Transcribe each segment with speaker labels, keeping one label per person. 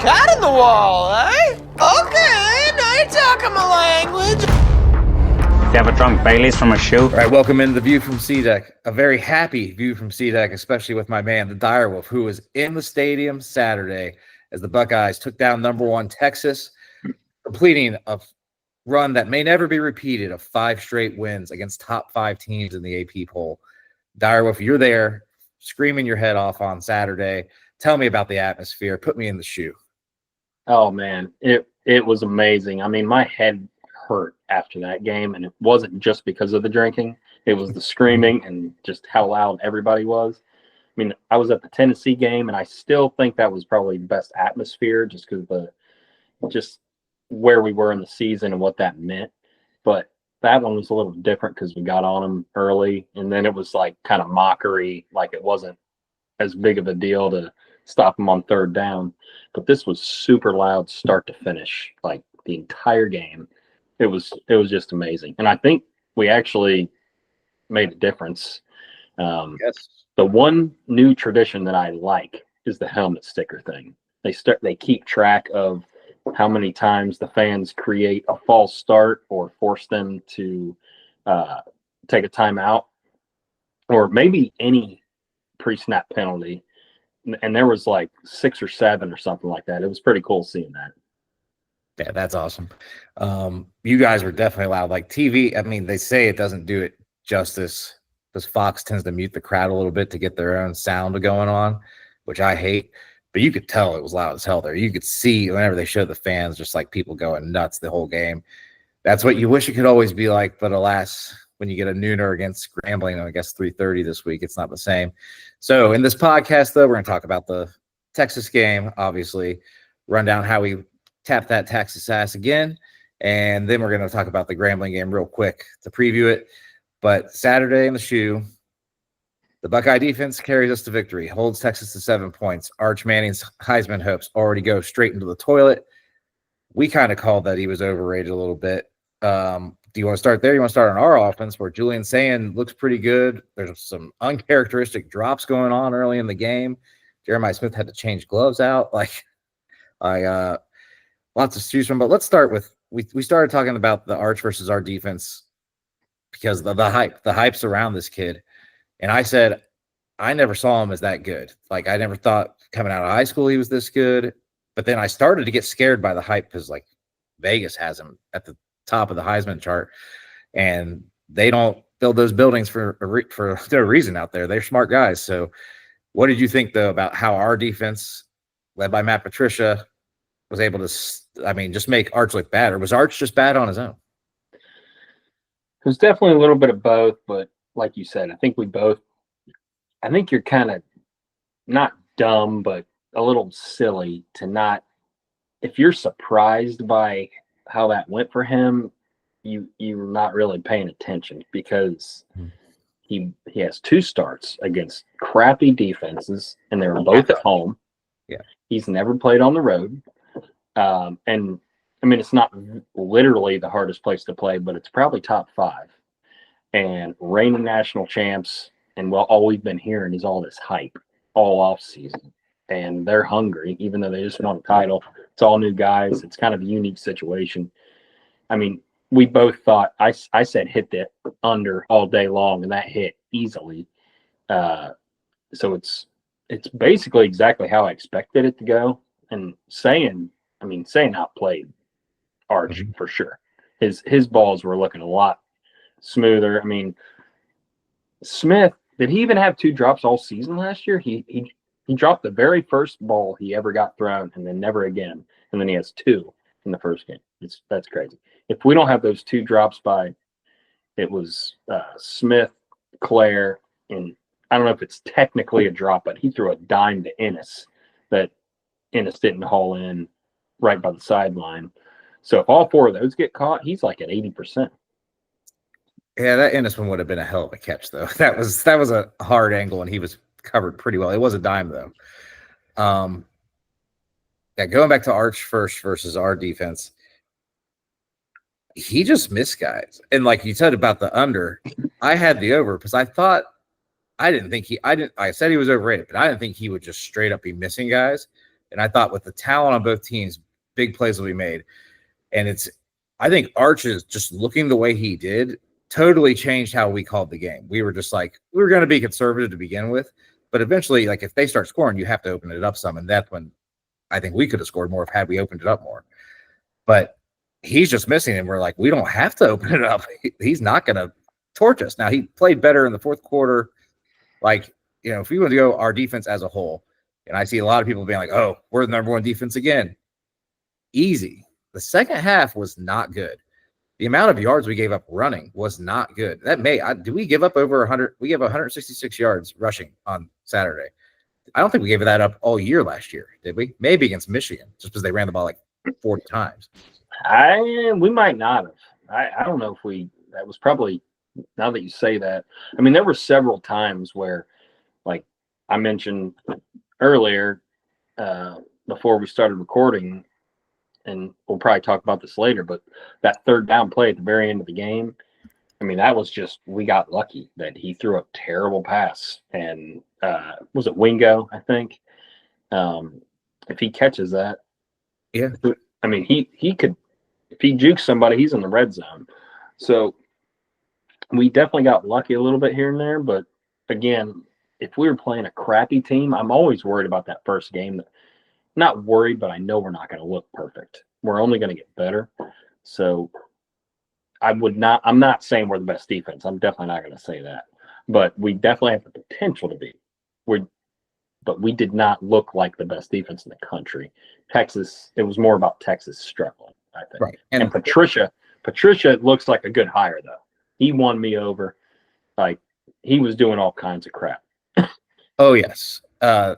Speaker 1: cat in the wall, eh? Okay, now you're talking my language.
Speaker 2: You have a drunk Bailey's from a shoe?
Speaker 3: All right, welcome into the View from C-Deck. A very happy View from C-Deck, especially with my man, the Direwolf, who was in the stadium Saturday as the Buckeyes took down number 1 Texas, completing a run that may never be repeated of 5 straight wins against top 5 teams in the AP poll. Direwolf, you're there screaming your head off on Saturday. Tell me about the atmosphere. Put me in the shoe.
Speaker 4: Oh, man, it was amazing. I mean, my head hurt after that game, and it wasn't just because of the drinking. It was the screaming and just how loud everybody was. I mean, I was at the Tennessee game, and I still think that was probably the best atmosphere just because just where we were in the season and what that meant. But that one was a little different because we got on them early, and then it was like kind of mockery, like it wasn't as big of a deal to stop them on 3rd down. But this was super loud start to finish, like the entire game. It was just amazing. And I think we actually made a difference.
Speaker 3: Yes.
Speaker 4: The one new tradition that I like is the helmet sticker thing. They keep track of how many times the fans create a false start or force them to take a timeout, or maybe any pre-snap penalty. And there was like 6 or 7 or something like that. It was pretty cool seeing that.
Speaker 3: Yeah, that's awesome. You guys were definitely loud. Like TV, I mean, they say it doesn't do it justice because Fox tends to mute the crowd a little bit to get their own sound going on, which I hate. But you could tell it was loud as hell there. You could see whenever they showed the fans, just like people going nuts the whole game. That's what you wish it could always be like. But alas, when you get a nooner against Grambling, I guess 3:30 this week, it's not the same. So in this podcast, though, we're going to talk about the Texas game, obviously, run down how we tap that Texas ass again, and then we're going to talk about the Grambling game real quick to preview it. But Saturday in the shoe, the Buckeye defense carries us to victory, holds Texas to 7 points. Arch Manning's Heisman hopes already go straight into the toilet. We kind of called that he was overrated a little bit. Do you want to start there? You want to start on our offense where Julian Sayin looks pretty good. There's some uncharacteristic drops going on early in the game. Jeremiah Smith had to change gloves out. Lots to choose from, but let's start with we started talking about the Arch versus our defense because the hype's around this kid. And I said, I never saw him as that good. Like, I never thought coming out of high school he was this good. But then I started to get scared by the hype because, like, Vegas has him at the top of the Heisman chart. And they don't build those buildings for no reason out there. They're smart guys. So what did you think, though, about how our defense, led by Matt Patricia, was able to, just make Arch look bad? Or was Arch just bad on his own?
Speaker 4: It was definitely a little bit of both, but like you said, I think you're kind of not dumb, but a little silly to not, if you're surprised by how that went for him, you're not really paying attention because he has 2 starts against crappy defenses, and they were both at home.
Speaker 3: Yeah.
Speaker 4: He's never played on the road. And I mean, it's not literally the hardest place to play, but it's probably top 5. And reigning national champs, and all we've been hearing is all this hype all off season. And they're hungry, even though they just won a title. It's all new guys. It's kind of a unique situation. I mean, we both thought, I said hit the under all day long, and that hit easily. So it's basically exactly how I expected it to go. And Sayin outplayed Arch for sure. His balls were looking a lot smoother. I mean, Smith, did he even have 2 drops all season last year? He dropped the very first ball he ever got thrown, and then never again. And then he has 2 in the first game. That's crazy. If we don't have those 2 drops it was Smith, Claire, and I don't know if it's technically a drop, but he threw a dime to Ennis that Ennis didn't haul in right by the sideline. So if all 4 of those get caught, he's like at 80%.
Speaker 3: Yeah, that Ennis one would have been a hell of a catch, though. That was a hard angle, and he was covered pretty well. It was a dime, though. Going back to Arch first versus our defense, he just missed guys. And like you said about the under, I had the over because I said he was overrated, but I didn't think he would just straight up be missing guys. And I thought with the talent on both teams, big plays will be made. And I think Arch is just looking the way he did totally changed how we called the game. We were just like, we were going to be conservative to begin with, but eventually, like if they start scoring, you have to open it up some. And that's when I think we could have scored more had we opened it up more. But he's just missing, and we're like, we don't have to open it up. He's not going to torch us. Now, he played better in the fourth quarter. Like, if we want to go our defense as a whole, and I see a lot of people being like, oh, we're the number one defense again. Easy. The second half was not good. The amount of yards we gave up running was not good. Did we give up over 100? We gave 166 yards rushing on Saturday. I don't think we gave that up all year last year, did we? Maybe against Michigan, just because they ran the ball like 40 times.
Speaker 4: We might not have. I don't know if that was probably, now that you say that. I mean, there were several times where, like I mentioned earlier, before we started recording, and we'll probably talk about this later, but that third down play at the very end of the game, I mean, that was just, we got lucky that he threw a terrible pass. And was it Wingo, I think? If he catches that,
Speaker 3: yeah.
Speaker 4: I mean, he could, if he jukes somebody, he's in the red zone. So we definitely got lucky a little bit here and there. But again, if we were playing a crappy team, I'm always worried about that first game. Not worried, but I know we're not going to look perfect. We're only going to get better. So I'm not saying we're the best defense. I'm definitely not going to say that. But we definitely have the potential to be. But we did not look like the best defense in the country. Texas, it was more about Texas struggling, I think.
Speaker 3: Right.
Speaker 4: And Patricia looks like a good hire, though. He won me over. Like, he was doing all kinds of crap.
Speaker 3: Oh, yes.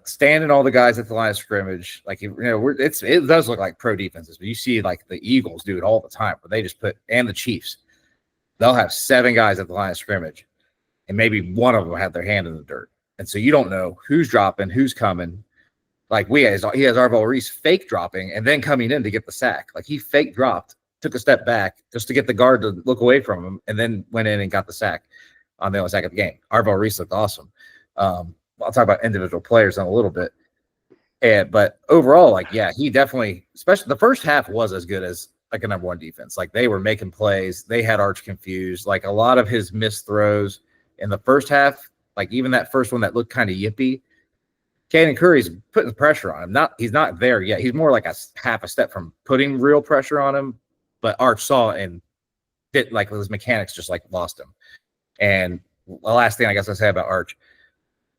Speaker 3: Standing all the guys at the line of scrimmage, like, it does look like pro defenses, but you see like the Eagles do it all the time, where they just and the Chiefs, they'll have 7 guys at the line of scrimmage, and maybe one of them have their hand in the dirt, and so you don't know who's dropping, who's he has Arvell Reese fake dropping and then coming in to get the sack. Like, he fake dropped, took a step back just to get the guard to look away from him, and then went in and got the sack on the only sack of the game. Arvell Reese looked awesome. I'll talk about individual players in a little bit. But overall, like, yeah, he definitely, especially the first half, was as good as like a number one defense. Like, they were making plays. They had Arch confused. Like, a lot of his missed throws in the first half, like even that first one that looked kind of yippy, Caden Curry's putting pressure on him. He's not there yet. He's more like a half a step from putting real pressure on him. But Arch saw it and did, like, his mechanics just like lost him. And the last thing I guess I'll say about Arch,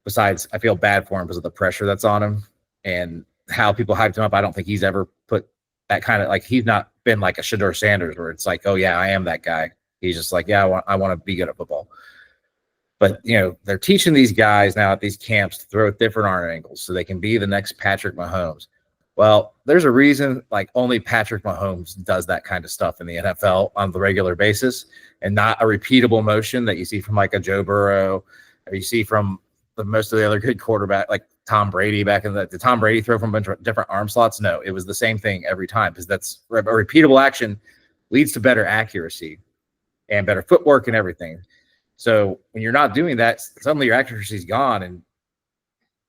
Speaker 3: besides, I feel bad for him because of the pressure that's on him and how people hyped him up. I don't think he's ever put that kind of, like, he's not been like a Shedeur Sanders where it's like, oh yeah, I am that guy. He's just like, yeah, I want to be good at football. But, they're teaching these guys now at these camps to throw different arm angles so they can be the next Patrick Mahomes. Well, there's a reason, like, only Patrick Mahomes does that kind of stuff in the NFL on the regular basis, and not a repeatable motion that you see from like a Joe Burrow, or you see from most of the other good quarterback, like Tom Brady back in the Tom Brady throw from a bunch of different arm slots. No, it was the same thing every time, because that's a repeatable action leads to better accuracy and better footwork and everything. So when you're not doing that, suddenly your accuracy's gone, and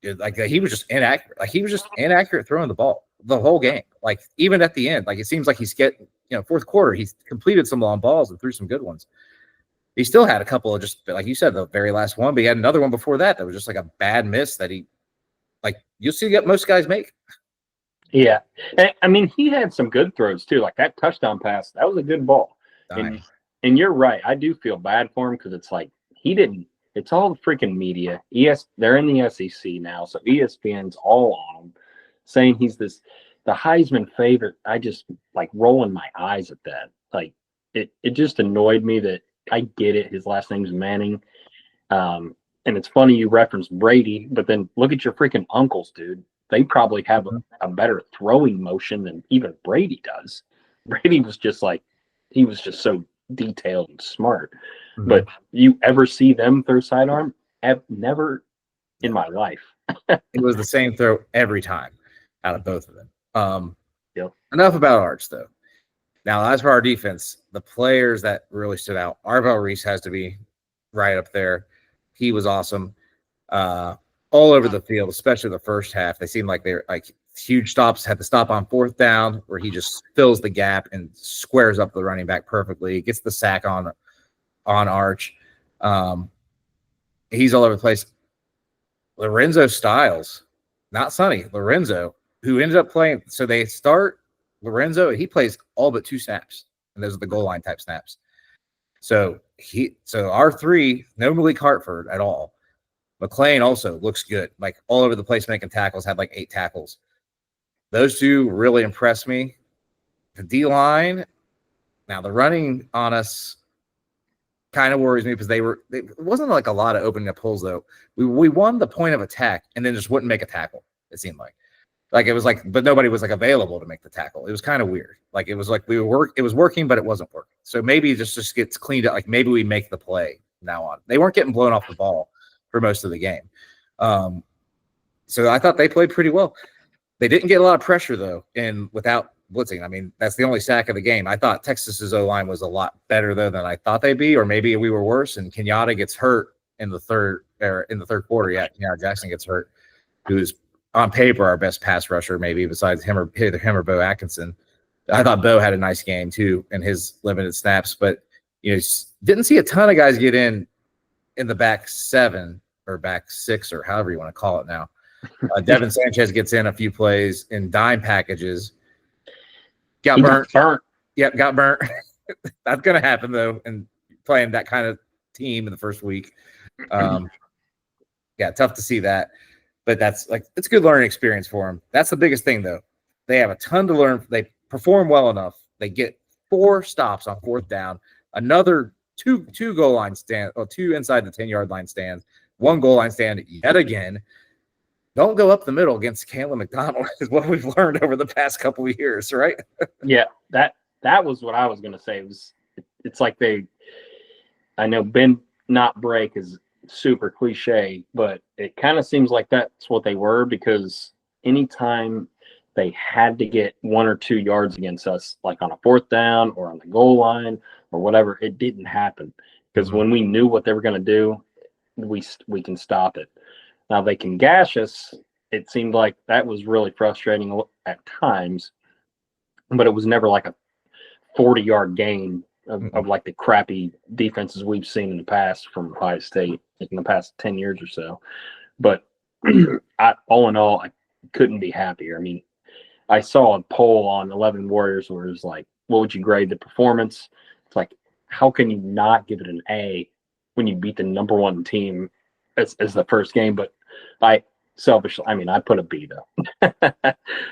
Speaker 3: he was just inaccurate. Like, he was just inaccurate throwing the ball the whole game. Like, even at the end, like, it seems like he's getting, fourth quarter, he's completed some long balls and threw some good ones. He still had a couple of, just like you said, the very last one, but he had another one before that was just like a bad miss that you'll see what most guys make.
Speaker 4: Yeah. I mean, he had some good throws too. Like that touchdown pass, that was a good ball. And you're right. I do feel bad for him, because it's like, it's all the freaking media. They're in the SEC now, so ESPN's all on him, saying he's the Heisman favorite. I just like rolling my eyes at that. Like, it just annoyed me that, I get it, his last name's Manning. And it's funny you referenced Brady, but then look at your freaking uncles, dude. They probably have a better throwing motion than even Brady does. Brady was just like, he was just so detailed and smart. Mm-hmm. But you ever see them throw sidearm? Never in my life.
Speaker 3: It was the same throw every time out of both of them. Enough about Arch, though. Now, as for our defense, the players that really stood out, Arvell Reese has to be right up there. He was awesome. All over the field, especially the first half. They seemed like they're like huge stops, had to stop on 4th down where he just fills the gap and squares up the running back perfectly, gets the sack on Arch. He's all over the place. Lorenzo Styles, not Sonny, Lorenzo, who ended up playing. So they start Lorenzo, he plays all but 2 snaps, and those are the goal line type snaps. So our 3, no Malik Hartford at all. McLean also looks good, like all over the place making tackles, had like 8 tackles. Those 2 really impressed me. The D-line, now the running on us kind of worries me because it wasn't like a lot of opening up holes though. We won the point of attack and then just wouldn't make a tackle. It seemed like it was like, but nobody was like available to make the tackle. It was kind of weird. Like it was like it was working, but it wasn't working. So maybe it just gets cleaned up. Like maybe we make the play now on. They weren't getting blown off the ball for most of the game. So I thought they played pretty well. They didn't get a lot of pressure though, and without blitzing. I mean, that's the only sack of the game. I thought Texas's O-line was a lot better though than I thought they'd be, or maybe we were worse. And Kenyatta gets hurt in the third quarter. Yeah, Kenyatta Jackson gets hurt, who's on paper our best pass rusher, maybe besides him or Bo Atkinson. I thought Bo had a nice game too in his limited snaps, but didn't see a ton of guys get in the back 7 or back 6 or however you want to call it now. Devin Sanchez gets in a few plays in dime packages. Got burnt. Yep, got burnt. That's going to happen, though, and playing that kind of team in the first week. Yeah, tough to see that. But it's a good learning experience for them. That's the biggest thing, though. They have a ton to learn. They perform well enough. They get 4 stops on 4th down, another two goal line stand, or 2 inside the 10-yard line stands, 1 goal line stand yet again. Don't go up the middle against Caleb McDonald is what we've learned over the past couple of years, right?
Speaker 4: Yeah, that was what I was going to say. It's like I know bend not break is super cliche, but it kind of seems like that's what they were, because anytime they had to get 1 or 2 yards against us, like on a 4th down or on the goal line or whatever, it didn't happen, because when we knew what they were going to do, we can stop it. Now they can gash us. It seemed like that was really frustrating at times, but it was never like a 40-yard gain of like the crappy defenses we've seen in the past from Ohio State in the past 10 years or so. But all in all, I couldn't be happier. I mean, I saw a poll on 11 Warriors where it was like, what would you grade the performance? It's like, how can you not give it an A when you beat the number 1 team as the first game? But I put a B though,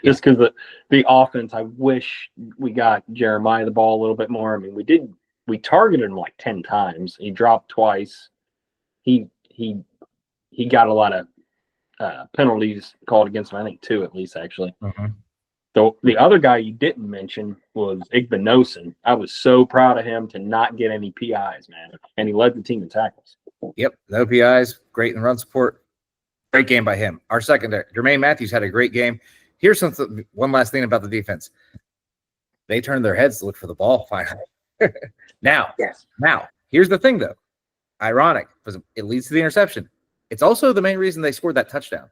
Speaker 4: just because the offense. I wish we got Jeremiah the ball a little bit more. I mean, we targeted him like 10 times. He dropped twice. He got a lot of penalties called against him. I think 2 at least, actually. So the other guy you didn't mention was Igbinosun. I was so proud of him to not get any PIs, man, and he led the team in tackles.
Speaker 3: Yep, no PIs, great in run support. Great game by him. Our secondary, Jermaine Matthews, had a great game. Here's one last thing about the defense. They turned their heads to look for the ball finally. Now, here's the thing, though. Ironic, because it leads to the interception. It's also the main reason they scored that touchdown.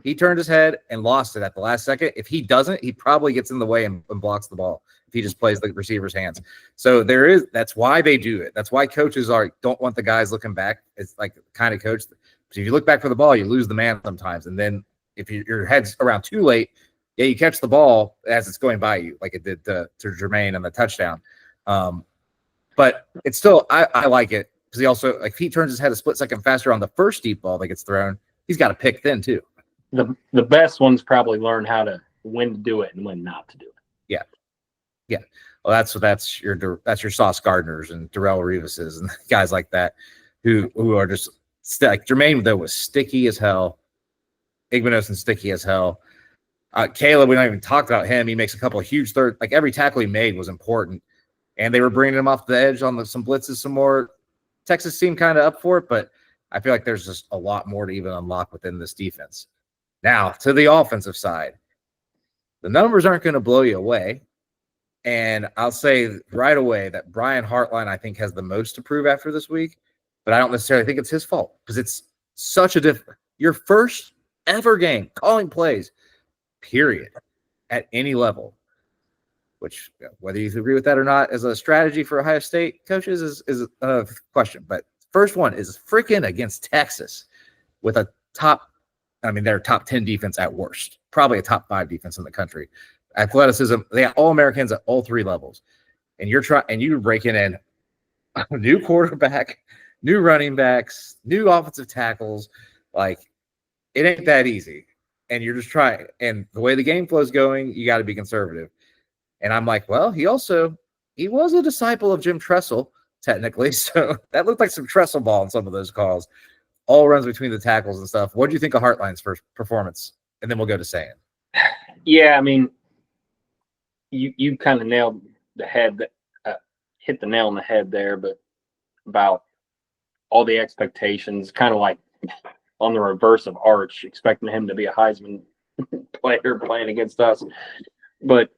Speaker 3: He turned his head and lost it at the last second. If he doesn't, he probably gets in the way and blocks the ball if he just plays the receiver's hands. So that's why they do it. That's why coaches don't want the guys looking back. It's like the kind of coach. So if you look back for the ball, you lose the man sometimes. And then if your head's around too late, you catch the ball as it's going by you, like it did to Jermaine and the touchdown. But it's still, I like it, because he also, like, if he turns his head a split second faster on the first deep ball that gets thrown, he's got to pick then too.
Speaker 4: The best ones probably learn when to do it and when not to do it.
Speaker 3: Yeah. Well, that's your Sauce Gardners and Darrell Revises and guys like that who are just like Jermaine, though, was sticky as hell. Igbinosun sticky as hell. Caleb, we don't even talk about him. He makes a couple of huge like every tackle he made was important, and they were bringing him off the edge on some blitzes some more. Texas seemed kind of up for it, but I feel like there's just a lot more to even unlock within this defense. Now, to the offensive side, the numbers aren't going to blow you away. And I'll say right away that Brian Hartline, I think, has the most to prove after this week, but I don't necessarily think it's his fault, because it's such a your first ever game calling plays. period, at any level. Which, whether you agree with that or not, as a strategy for Ohio State coaches is a question. But first one is freaking against Texas with a their top 10 defense at worst, probably a top 5 defense in the country. Athleticism, they have all Americans at all 3 levels, and you're breaking in a new quarterback, new running backs, new offensive tackles. Like, it ain't that easy, and you're just trying. And the way the game flow is going, you got to be conservative. And I'm like, well, he was a disciple of Jim Tressel, technically. So that looked like some Tressel ball in some of those calls. All runs between the tackles and stuff. What do you think of Hartline's first performance? And then we'll go to Sayin.
Speaker 4: Yeah, I mean, you kind of nailed the head, hit the nail on the head there, but about all the expectations, kind of like on the reverse of Arch, expecting him to be a Heisman player playing against us. But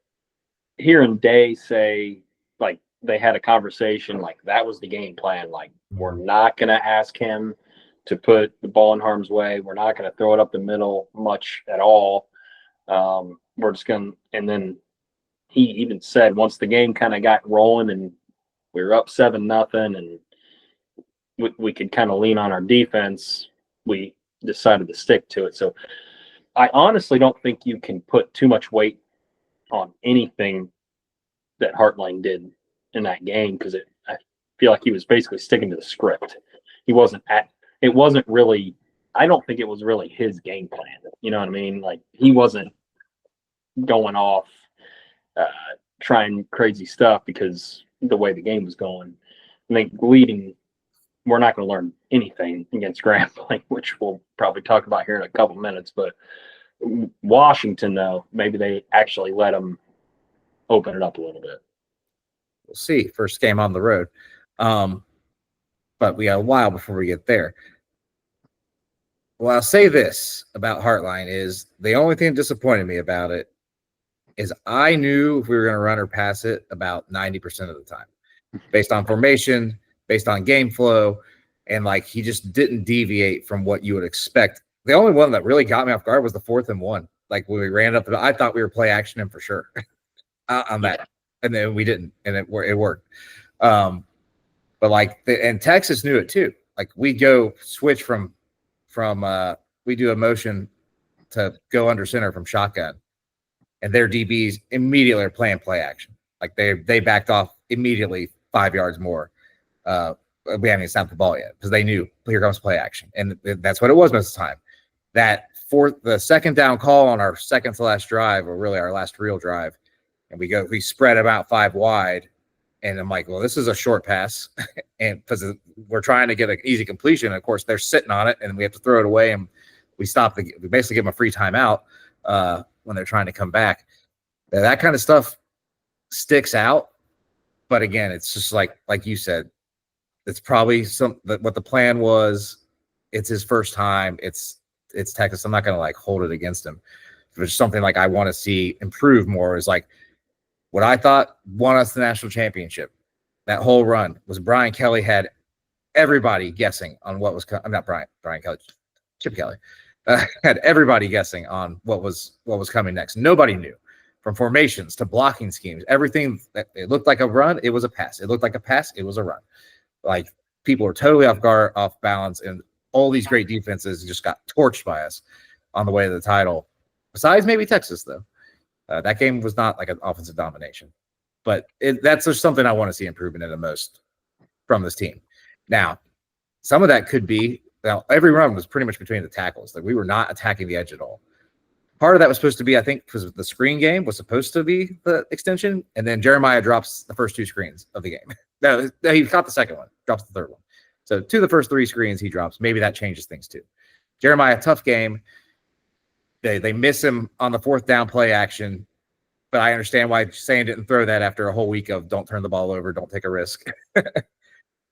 Speaker 4: hearing Day say, like, they had a conversation, like, that was the game plan. Like, we're not going to ask him to put the ball in harm's way. We're not going to throw it up the middle much at all. We're just going to, and then he even said once the game kind of got rolling and we were up 7-0 and we could kind of lean on our defense, we decided to stick to it. So I honestly don't think you can put too much weight on anything that Hartline did in that game, because I feel like he was basically sticking to the script. It wasn't really, I don't think it was really his game plan. You know what I mean? Like, he wasn't going off trying crazy stuff because the way the game was going. I think we're not going to learn anything against Grambling, which we'll probably talk about here in a couple minutes. But Washington, though, maybe they actually let them open it up a little bit.
Speaker 3: We'll see. First game on the road. But we got a while before we get there. Well, I'll say this about Hartline is the only thing that disappointed me about it is I knew if we were going to run or pass it about 90% of the time, based on formation, based on game flow, and like he just didn't deviate from what you would expect. The only one that really got me off guard was the 4th and 1. Like, when we ran up, I thought we were play action him for sure on that, and then we didn't, and it worked. But like, and Texas knew it too. Like, we go switch from we do a motion to go under center from shotgun, and their DBs immediately are playing play action. Like, they backed off immediately 5 yards more. We haven't even snapped the ball yet because they knew here comes play action, and that's what it was most of the time. That the second down call on our second to last drive, or really our last real drive, and we spread about 5 wide. And I'm like, well, this is a short pass, and because we're trying to get an easy completion. Of course, they're sitting on it, and we have to throw it away, and we basically give them a free timeout when they're trying to come back. That kind of stuff sticks out. But again, it's just like you said, it's probably what the plan was. It's his first time. It's Texas. I'm not going to like hold it against him. There's something like I want to see improve more is like, what I thought won us the national championship, that whole run, was Brian Kelly had everybody guessing on what was not Brian Kelly, Chip Kelly had everybody guessing on what was coming next. Nobody knew, from formations to blocking schemes, everything. It looked like a run, it was a pass. It looked like a pass, it was a run. Like, people were totally off guard, off balance, and all these great defenses just got torched by us on the way to the title. Besides maybe Texas, though. That game was not like an offensive domination, but that's just something I want to see improvement in the most from this team. Now, some of that could be, every run was pretty much between the tackles. Like, we were not attacking the edge at all. Part of that was supposed to be, I think, because the screen game was supposed to be the extension, and then Jeremiah drops the first 2 screens of the game. No, he caught the second one, drops the third one. So 2 of the first 3 screens he drops. Maybe that changes things too. Jeremiah, tough game. They miss him on the 4th down play action, but I understand why Sayin didn't throw that after a whole week of don't turn the ball over, don't take a risk.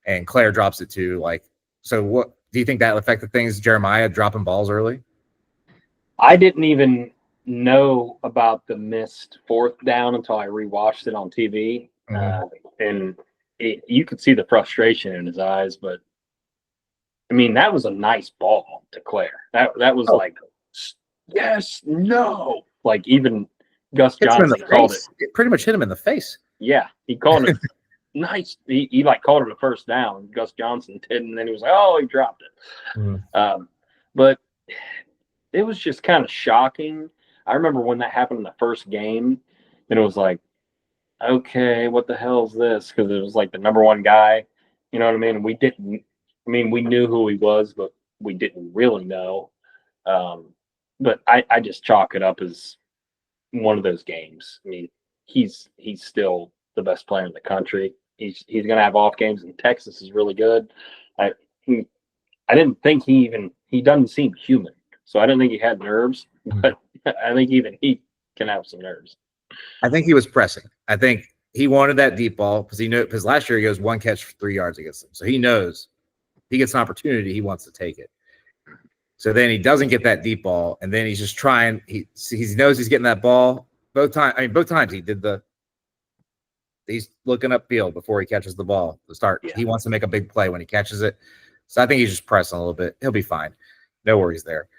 Speaker 3: And Claire drops it too. Like, so what do you think that affected things? Jeremiah dropping balls early?
Speaker 4: I didn't even know about the missed 4th down until I rewatched it on TV. And you could see the frustration in his eyes, but I mean, that was a nice ball to Claire. That was like, yes, no. Like even Gus
Speaker 3: Hits him in
Speaker 4: Johnson
Speaker 3: the
Speaker 4: called it.
Speaker 3: face. It pretty much hit him in the face.
Speaker 4: Yeah, he called it nice. He like called it a first down. Gus Johnson did, and then he was like, "Oh, he dropped it." But it was just kind of shocking. I remember when that happened in the first game, and it was like, okay, what the hell is this? Because it was like the number one guy, you know what I mean? And we didn't. I mean, we knew who he was, but we didn't really know. But I just chalk it up as one of those games. I mean, he's still the best player in the country. He's going to have off games, and Texas is really good. I didn't think he doesn't seem human, so I didn't think he had nerves. But I think even he can have some nerves.
Speaker 3: I think he was pressing. I think he wanted that deep ball because last year he goes 1 catch for 3 yards against them, so he knows if he gets an opportunity, he wants to take it. So then he doesn't get that deep ball, and then he's just trying. He knows he's getting that ball both times. I mean, both times he did he's looking upfield before he catches the ball to start. Yeah. He wants to make a big play when he catches it. So I think he's just pressing a little bit. He'll be fine. No worries there.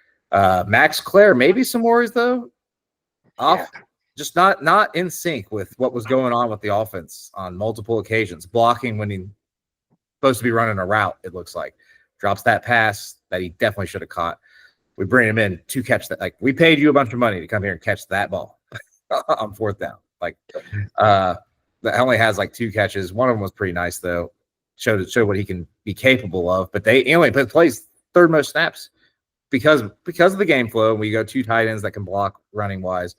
Speaker 3: Max Clare, maybe some worries though. Just not in sync with what was going on with the offense on multiple occasions. Blocking when he's supposed to be running a route, it looks like. Drops that pass that he definitely should have caught. We bring him in to catch that. Like, we paid you a bunch of money to come here and catch that ball on 4th down. Like, that only has like 2 catches. One of them was pretty nice though. Showed what he can be capable of. But he only plays 3rd most snaps because of the game flow. And we go 2 tight ends that can block running wise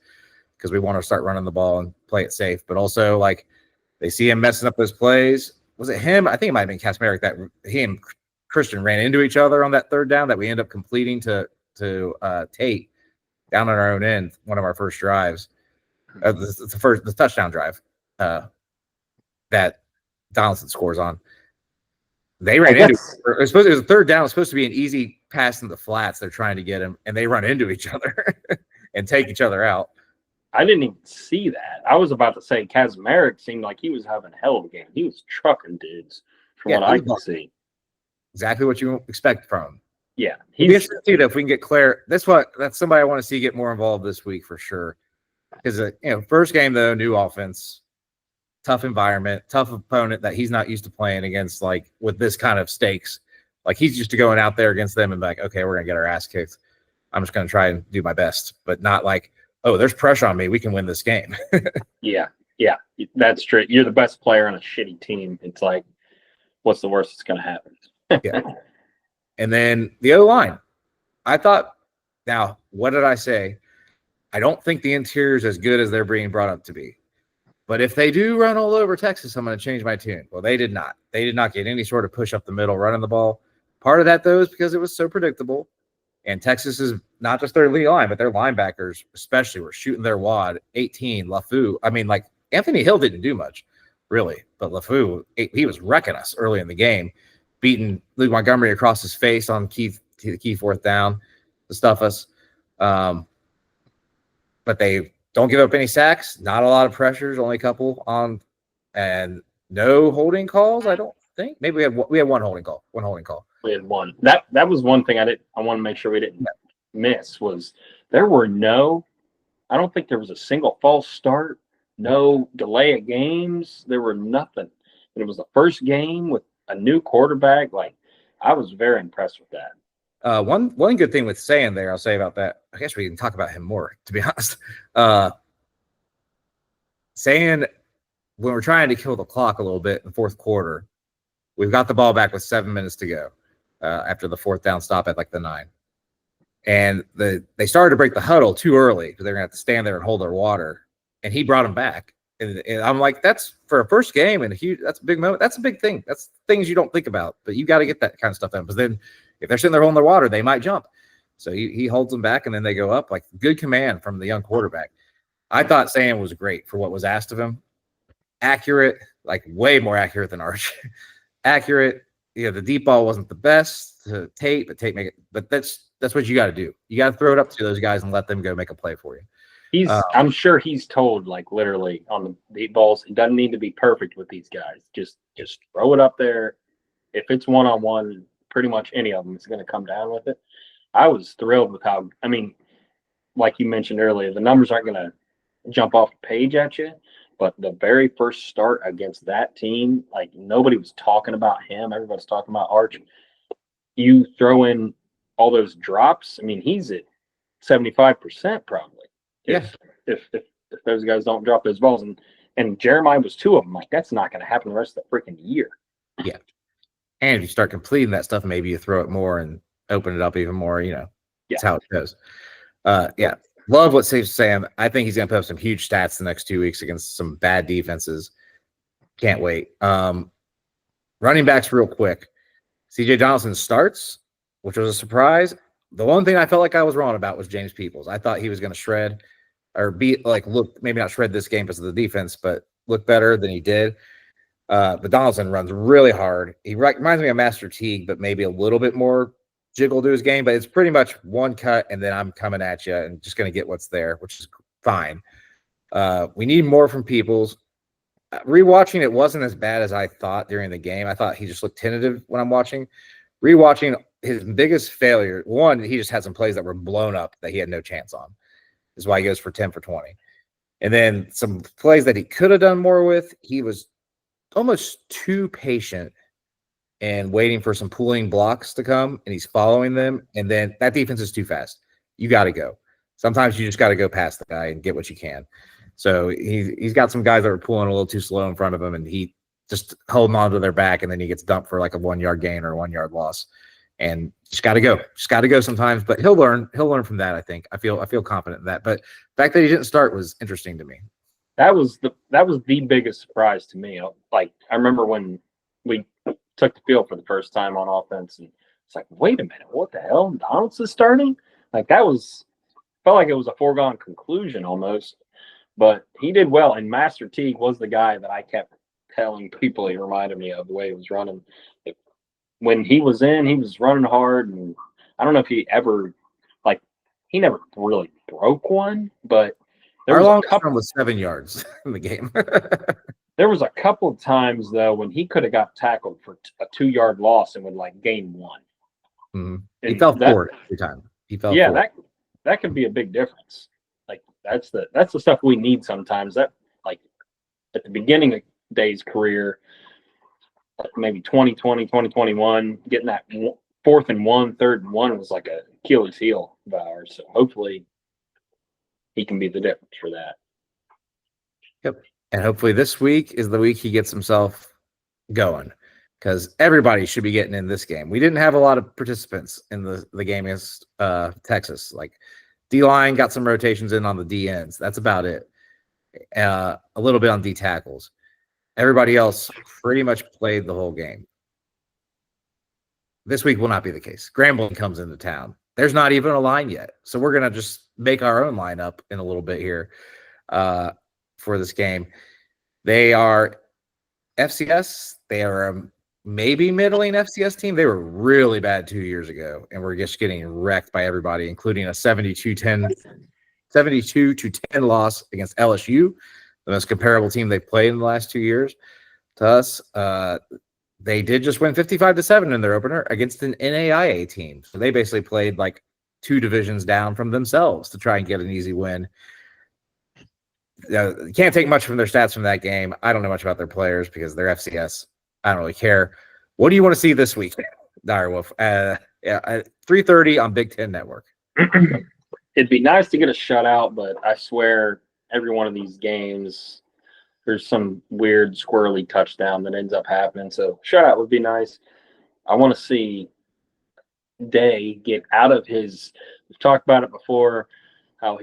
Speaker 3: because we want to start running the ball and play it safe. But also, like, they see him messing up those plays. Was it him? I think it might have been Kasmeric that he and Christian ran into each other on that 3rd down that we end up completing to Tate down on our own end, one of our first drives. The touchdown drive that Donaldson scores on. They ran into it. It was a 3rd down. It was supposed to be an easy pass in the flats. They're trying to get him, and they run into each other and take each other out.
Speaker 4: I didn't even see that. I was about to say Kasmeric seemed like he was having a hell of a game. He was trucking dudes from what I can see.
Speaker 3: Exactly what you expect from him.
Speaker 4: Yeah.
Speaker 3: He's if we can get Claire. That's somebody I want to see get more involved this week for sure. Because first game though, new offense, tough environment, tough opponent that he's not used to playing against, like with this kind of stakes. Like he's used to going out there against them and be like, okay, we're gonna get our ass kicked. I'm just gonna try and do my best, but not like, oh, there's pressure on me. We can win this game.
Speaker 4: Yeah, that's true. You're the best player on a shitty team. It's like, what's the worst that's gonna happen?
Speaker 3: Yeah. And then the O-line. I thought, now, what did I say? I don't think the interior is as good as they're being brought up to be. But if they do run all over Texas, I'm going to change my tune. Well, they did not. They did not get any sort of push up the middle running the ball. Part of that, though, is because it was so predictable. And Texas is not just their lead line, but their linebackers especially were shooting their wad. 18, LaFou. I mean, like, Anthony Hill didn't do much, really. But LaFou, he was wrecking us early in the game, beating Luke Montgomery across his face on the key 4th down to stuff us. But they don't give up any sacks, not a lot of pressures, only a couple on, and no holding calls, I don't think. Maybe we had one holding call.
Speaker 4: We had one. That was one thing I want to make sure we didn't miss was there were I don't think there was a single false start, no delay of games. There were nothing. And it was the first game with a new quarterback. Like, I was very impressed with that.
Speaker 3: One good thing with Sayin there, I'll say about that. I guess we can talk about him more, to be honest. Sayin, when we're trying to kill the clock a little bit in the 4th quarter, we've got the ball back with 7 minutes to go after the 4th down stop at like the 9. And they started to break the huddle too early because they're going to have to stand there and hold their water. And he brought them back. And I'm like, that's for a first game and that's a big moment. That's a big thing. That's things you don't think about, but you got to get that kind of stuff done. Because then if they're sitting there holding their water, they might jump. So he holds them back and then they go up. Like, good command from the young quarterback. I thought Sayin was great for what was asked of him. Accurate, like way more accurate than Arch. Accurate. The deep ball wasn't the best to Tate, but Tate make it. But that's what you got to do. You got to throw it up to those guys and let them go make a play for you.
Speaker 4: I'm sure he's told, like, literally on the deep balls, it doesn't need to be perfect with these guys. Just throw it up there. If it's one-on-one, pretty much any of them is going to come down with it. I was thrilled with how, I mean, like you mentioned earlier, the numbers aren't going to jump off the page at you. But the very first start against that team, like nobody was talking about him. Everybody's talking about Arch. You throw in all those drops. I mean, he's at 75% probably. If those guys don't drop those balls, and Jeremiah was 2 of them. Like that's not going to happen the rest of the freaking year.
Speaker 3: Yeah. And if you start completing that stuff, maybe you throw it more and open it up even more. That's how it goes. Yeah. Love what Safe Sam. I think he's going to put up some huge stats the next 2 weeks against some bad defenses. Can't wait. Running backs real quick. CJ Donaldson starts, which was a surprise. The one thing I felt like I was wrong about was James Peoples. I thought he was going to shred or look, maybe not shred this game because of the defense, but look better than he did. But Donaldson runs really hard. He reminds me of Master Teague, but maybe a little bit more jiggle to his game, but it's pretty much one cut and then I'm coming at you and just going to get what's there, which is fine. We need more from Peoples. Rewatching it wasn't as bad as I thought during the game. I thought he just looked tentative when I'm watching. Rewatching his biggest failure, one, he just had some plays that were blown up that he had no chance on. Is why he goes for 10 for 20. And then some plays that he could have done more with, he was almost too patient and waiting for some pulling blocks to come, and he's following them. And then that defense is too fast. You got to go. Sometimes you just got to go past the guy and get what you can. So he's got some guys that are pulling a little too slow in front of him, and he just holding on to their back, and then he gets dumped for like a 1 yard gain or a 1 yard loss. And just got to go. Just got to go sometimes, but he'll learn. He'll learn from that, I think. I feel confident in that. But the fact that he didn't start was interesting to me.
Speaker 4: That was the biggest surprise to me. Like I remember when we took the field for the first time on offense, and it's like, wait a minute, what the hell? Donaldson's starting? Like felt like it was a foregone conclusion almost. But he did well, and Master Teague was the guy that I kept telling people he reminded me of the way he was running. When he was in, he was running hard, and I don't know if he ever he never really broke one, but
Speaker 3: our longest run was 7 yards in the game.
Speaker 4: There was a couple of times though when he could have got tackled for a 2 yard loss and would gain 1.
Speaker 3: Mm-hmm. He fell forward every time. He fell.
Speaker 4: Yeah,
Speaker 3: forward.
Speaker 4: that could be a big difference. Like that's the stuff we need sometimes. That like at the beginning of Day's career, maybe 2020, 2021, getting that 4th and 1, 3rd and 1 was like a Achilles heel of ours. So hopefully he can be the difference for that.
Speaker 3: Yep. And hopefully this week is the week he gets himself going, because everybody should be getting in this game. We didn't have a lot of participants in the game against Texas. Like D-line got some rotations in on the D ends. That's about it. A little bit on D tackles. Everybody else pretty much played the whole game. This week will not be the case. Grambling comes into town. There's not even a line yet. So we're going to just make our own line up in a little bit here for this game. They are FCS. They are a maybe middling FCS team. They were really bad 2 years ago, and we're just getting wrecked by everybody, including a 72-10 loss against LSU, the most comparable team they've played in the last 2 years to us. They did just win 55-7 in their opener against an NAIA team. So they basically played like 2 divisions down from themselves to try and get an easy win. You can't take much from their stats from that game. I don't know much about their players because they're FCS. I don't really care. What do you want to see this week, Direwolf? At 3:30 on Big Ten Network.
Speaker 4: It'd be nice to get a shutout, but I swear every one of these games, there's some weird squirrely touchdown that ends up happening. So shutout would be nice. I want to see Day get out of his – we've talked about it before, how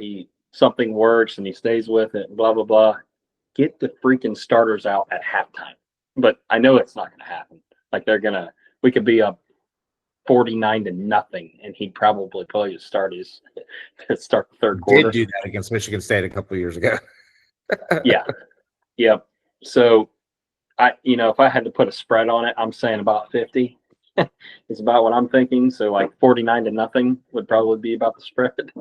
Speaker 4: something works and he stays with it, blah, blah, blah. Get the freaking starters out at halftime. But I know it's not going to happen. Like we could be up 49-0, and he'd probably just start the third quarter.
Speaker 3: Did do that against Michigan State a couple of years ago.
Speaker 4: Yeah. Yep. So if I had to put a spread on it, I'm saying about 50. It's about what I'm thinking. So like 49-0 would probably be about the spread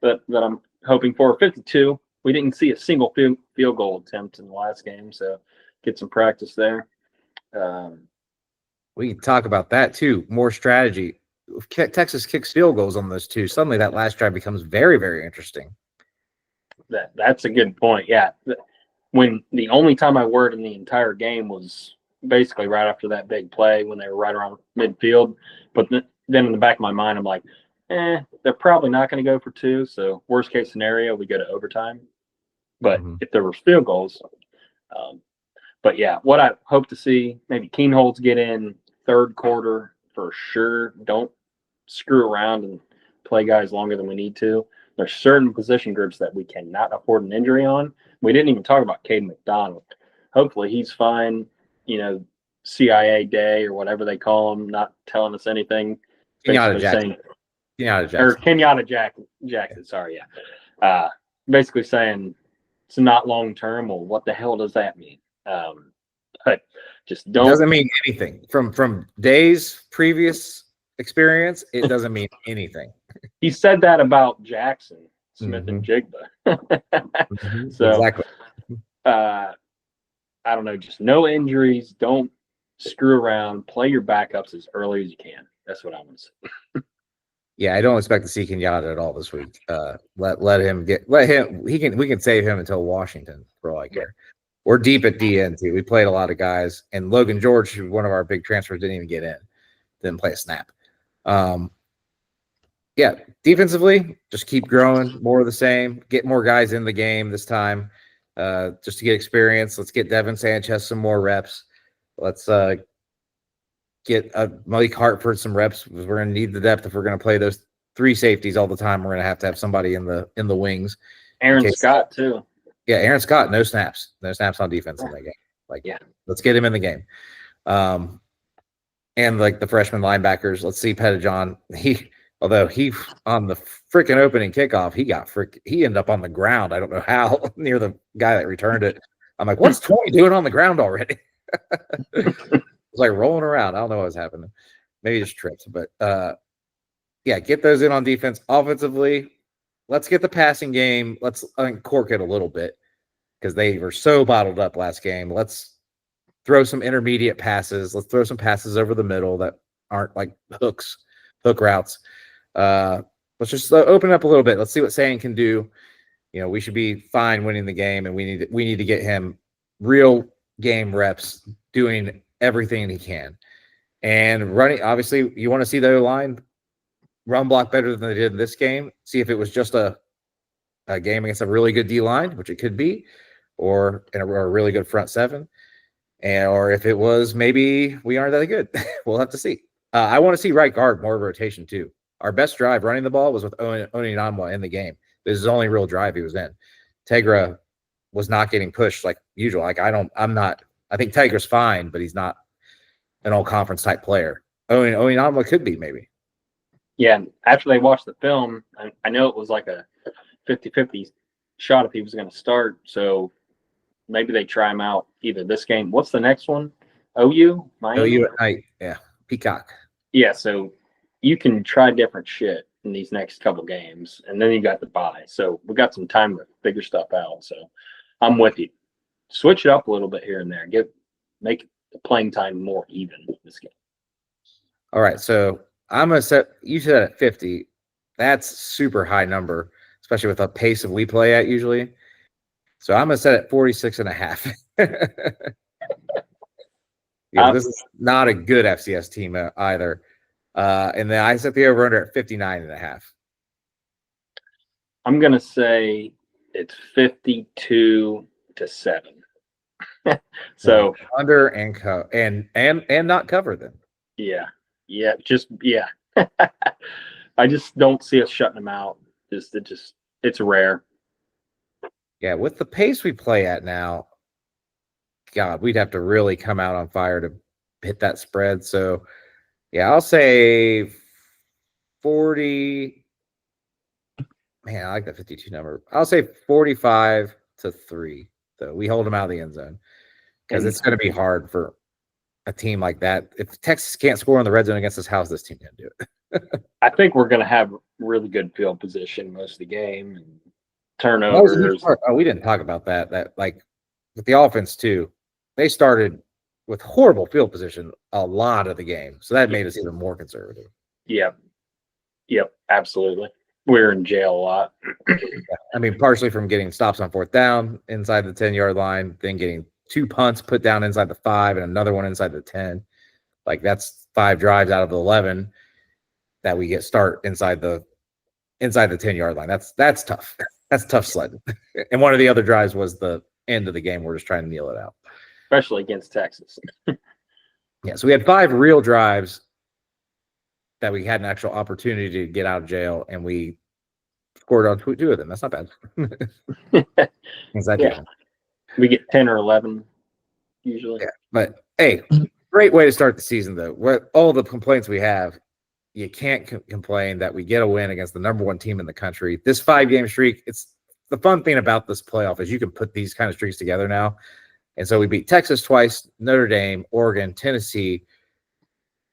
Speaker 4: that I'm hoping for. 52. We didn't see a single field goal attempt in the last game, so get some practice there.
Speaker 3: We can talk about that too. More strategy. if Texas kicks field goals on those two, suddenly that last drive becomes very, very interesting.
Speaker 4: That's a good point. Yeah. When the only time I worried in the entire game was basically right after that big play when they were right around midfield. But then in the back of my mind, I'm like, they're probably not going to go for two. So worst case scenario, we go to overtime. But if there were field goals, but yeah, what I hope to see, maybe Keenholz get in third quarter for sure. Don't screw around and play guys longer than we need to. There's certain position groups that we cannot afford an injury on. We didn't even talk about Caden McDonald. Hopefully he's fine, CIA day or whatever they call him, not telling us anything.
Speaker 3: Kenyatta Jackson.
Speaker 4: Or Kenyatta Jackson, sorry, yeah. Basically saying it's not long term. Well, what the hell does that mean? But just don't.
Speaker 3: It doesn't mean anything. From days previous experience, it doesn't mean anything.
Speaker 4: He said that about Jackson Smith and Jigba. So
Speaker 3: exactly.
Speaker 4: I don't know, just no injuries. Don't screw around. Play your backups as early as you can. That's what I want to say.
Speaker 3: Yeah, I don't expect to see Kenyatta at all this week. Let him. We can save him until Washington for all I care. We're deep at DN too. We played a lot of guys, and Logan George, who one of our big transfers, didn't even get in. Didn't play a snap. Yeah, defensively, just keep growing, more of the same. Get more guys in the game this time, just to get experience. Let's get Devin Sanchez some more reps. Let's get Malik Hartford some reps, because we're going to need the depth if we're going to play those three safeties all the time. We're going to have somebody in the wings.
Speaker 4: Aaron Scott too.
Speaker 3: Yeah, Aaron Scott, no snaps on defense in that game. Let's get him in the game. And like the freshman linebackers, let's see Pettijohn. Although he on the freaking opening kickoff, he ended up on the ground. I don't know how, near the guy that returned it. I'm like, what's 20 doing on the ground already? It's like rolling around. I don't know what was happening. Maybe just tripped. But yeah, get those in on defense. Offensively, let's get the passing game. Let's uncork it a little bit, because they were so bottled up last game. Let's throw some intermediate passes. Let's throw some passes over the middle that aren't like hook routes. Let's just open up a little bit. Let's see what Sayin can do. We should be fine winning the game, and we need to get him real game reps, doing everything he can, and running. Obviously, you want to see the O-line run block better than they did in this game. See if it was just a game against a really good D-line, which it could be, or a really good front seven, or if it was maybe we aren't that good. We'll have to see. I want to see right guard more rotation too. Our best drive running the ball was with Onyenamwa in the game. This is the only real drive he was in. Tegra was not getting pushed like usual. I think Tegra's fine, but he's not an all-conference type player. Onyenamwa could be, maybe.
Speaker 4: Yeah, after they watched the film, I know it was like a 50-50 shot if he was going to start. So maybe they try him out either this game. What's the next one? OU? Miami?
Speaker 3: OU at night, yeah. Peacock.
Speaker 4: Yeah, so you can try different shit in these next couple games, and then you got the bye. So we got some time to figure stuff out. So I'm with you. Switch it up a little bit here and there. Make the playing time more even in this game.
Speaker 3: All right, so I'm going to set – you said at 50. That's super high number, especially with the pace of we play at usually. So I'm going to set at 46.5. This is not a good FCS team either. And then I set the over-under at 59.5.
Speaker 4: I'm going to say it's 52-7. So
Speaker 3: under and not cover then.
Speaker 4: Yeah. I just don't see us shutting them out. It's rare.
Speaker 3: Yeah, with the pace we play at now, God, we'd have to really come out on fire to hit that spread. So, yeah, I'll say 40. Man, I like that 52 number. I'll say 45-3. So we hold them out of the end zone, because it's going to be hard for a team like that. If Texas can't score in the red zone against us, how's this team going to do it?
Speaker 4: I think we're going to have really good field position most of the game, and turnovers.
Speaker 3: We didn't talk about that. That, like, with the offense too, they started with horrible field position a lot of the game, so that made us even more conservative.
Speaker 4: Yep. Yep. Absolutely. We're in jail a lot.
Speaker 3: I mean, partially from getting stops on fourth down inside the 10-yard line, then getting 2 punts put down inside the 5 and another one inside the 10. Like that's 5 drives out of the 11 that we get start inside the 10-yard line. That's tough. That's tough sledding. And one of the other drives was the end of the game. We're just trying to kneel it out.
Speaker 4: Especially against Texas.
Speaker 3: Yeah, so we had 5 real drives that we had an actual opportunity to get out of jail, and we scored on 2 of them. That's not bad.
Speaker 4: Yeah. We get 10 or 11 usually.
Speaker 3: Yeah, but hey, great way to start the season, though. What all the complaints we have, you can't complain that we get a win against the number 1 team in the country. This 5-game streak, it's the fun thing about this playoff is you can put these kind of streaks together now. And so we beat Texas twice, Notre Dame, Oregon, Tennessee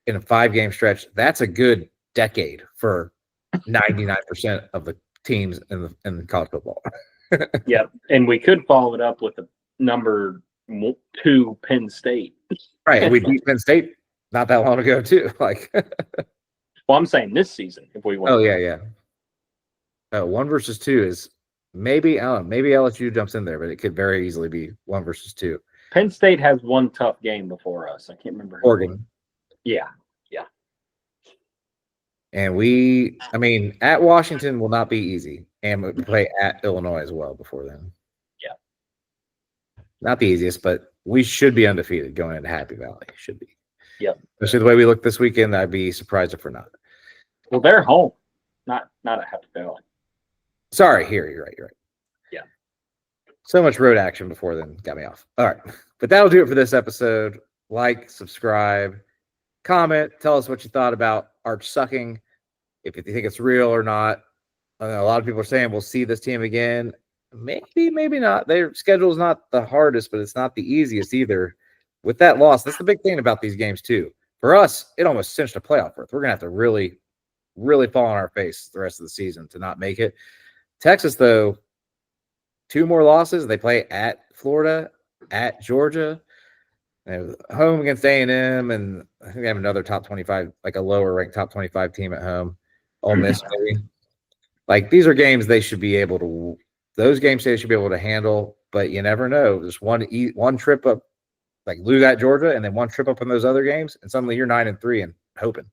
Speaker 3: in a 5-game stretch. That's a good decade for 99% of the teams in college football.
Speaker 4: Yeah, and we could follow it up with a number 2 Penn State.
Speaker 3: Right, and we beat Penn State not that long ago too. Like,
Speaker 4: well, I'm saying this season if we win.
Speaker 3: Oh yeah. 1 versus 2 is maybe I don't know. Maybe LSU jumps in there, but it could very easily be 1 versus 2.
Speaker 4: Penn State has one tough game before us. I can't remember.
Speaker 3: Oregon.
Speaker 4: Yeah.
Speaker 3: And at Washington will not be easy. And we play at Illinois as well before then.
Speaker 4: Yeah.
Speaker 3: Not the easiest, but we should be undefeated going into Happy Valley. Should be.
Speaker 4: Yep.
Speaker 3: Especially the way we look this weekend, I'd be surprised if we're not.
Speaker 4: Well, they're home, not at Happy Valley.
Speaker 3: Sorry, here, you're right.
Speaker 4: Yeah.
Speaker 3: So much road action before then got me off. All right. But that'll do it for this episode. Like, subscribe, comment, tell us what you thought about Arch sucking, if you think it's real or not. I know a lot of people are saying we'll see this team again. Maybe, maybe not. Their schedule is not the hardest, but it's not the easiest either. With that loss, that's the big thing about these games too. For us, it almost cinched a playoff berth. We're going to have to really, really fall on our face the rest of the season to not make it. Texas, though, 2 more losses. They play at Florida, at Georgia, and home against A&M, and I think they have another top 25, like a lower-ranked top 25 team at home. Ole Miss, maybe. Like, these are games they should be able to – those games they should be able to handle, but you never know. Just one trip up, like lose at Georgia, and then one trip up in those other games, and suddenly you're 9-3 and hoping.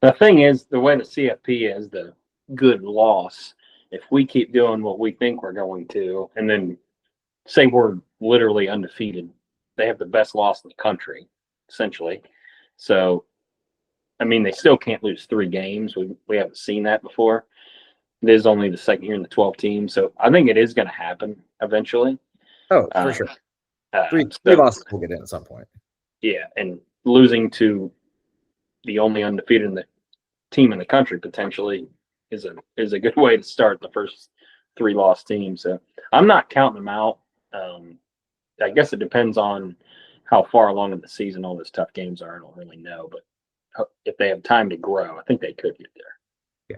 Speaker 4: The thing is, the way the CFP is the good loss, if we keep doing what we think we're going to, and then say we're literally undefeated, they have the best loss in the country, essentially. So, they still can't lose 3 games. We haven't seen that before. It is only the second year in the 12 team. So I think it is going to happen eventually.
Speaker 3: Oh, for sure. 3 losses will get in at some point.
Speaker 4: Yeah, and losing to the only undefeated team in the country potentially is a good way to start the first 3-loss team. So I'm not counting them out. I guess it depends on how far along in the season all those tough games are. I don't really know, but if they have time to grow, I think they could get there.
Speaker 3: Yeah.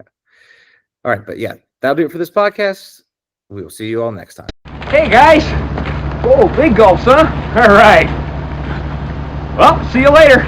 Speaker 3: All right, but yeah, that'll do it for this podcast. We will see you all next time.
Speaker 5: Hey guys! Oh, big gulps, huh? All right. Well, see you later.